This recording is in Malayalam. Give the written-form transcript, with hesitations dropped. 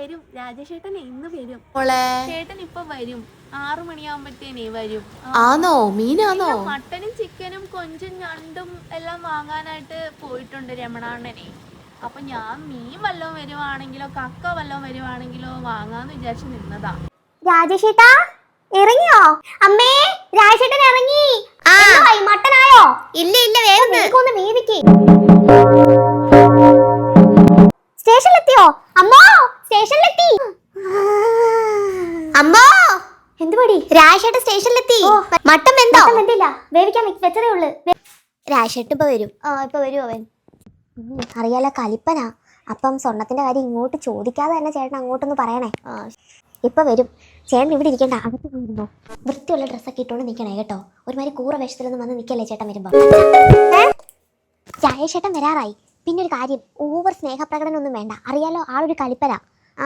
വരും. രാജേഷേട്ടനെ ഇന്ന് വരും. ചേട്ടൻ ഇപ്പൊ വരും. 6 മണിയാകുമ്പത്തേനേ വരും. ആണോ? മീനാണോ? മട്ടനും ചിക്കനും കൊഞ്ചും ഞണ്ടും എല്ലാം വാങ്ങാനായിട്ട് പോയിട്ടുണ്ട് രമണാണ്ണനെ. അപ്പൊ ഞാൻ മീൻ വല്ലതും വരുവാണെങ്കിലോ കക്ക വല്ലതും വരുവാണെങ്കിലോ വാങ്ങാന്ന് വിചാരിച്ചു നിന്നതാ. രാജേഷേട്ടാ ഇറങ്ങിയോ? അമ്മേ, രാജേട്ടൻ ഇറങ്ങി. മട്ടനായോ? ഇല്ല ഇല്ല, വേഗം വേവിക്ക്. സ്റ്റേഷനിലെത്തിയോ? അമ്മോ, സ്റ്റേഷനിലെത്തി. അമ്മോ, എന്തുപടി? രാജേട്ടൻ സ്റ്റേഷനിലെത്തി. മട്ടൻ വെന്തില്ല, വേവിക്കാൻ വെച്ചതേ ഉള്ളു. രാജേട്ടൻ ഇപ്പൊ വരും. ഇപ്പൊ വരും അവൻ. അറിയാലോ, കലിപ്പനാ. അപ്പം സ്വർണത്തിന്റെ കാര്യം ഇങ്ങോട്ട് ചോദിക്കാതെ തന്നെ ചേട്ടൻ അങ്ങോട്ടൊന്ന് പറയണേ. ഇപ്പൊ വരും. ചേട്ടൻ ഇവിടെ ഇരിക്കണ്ട, അകത്ത് പോയിരുന്നോ. വൃത്തിയുള്ള ഡ്രസ്സൊക്കെ ഇട്ടോണ്ട് നിൽക്കണേ കേട്ടോ. ഒരുമാതിരി കൂറ വേഷത്തിലൊന്നും വന്ന് നിൽക്കല്ലേ ചേട്ടൻ വരുമ്പോ. രാജേഷേട്ടൻ വരാറായി. പിന്നെ ഒരു കാര്യം, ഓവർ സ്നേഹപ്രകടനം ഒന്നും വേണ്ട. അറിയാലോ, ആളൊരു കലിപ്പന.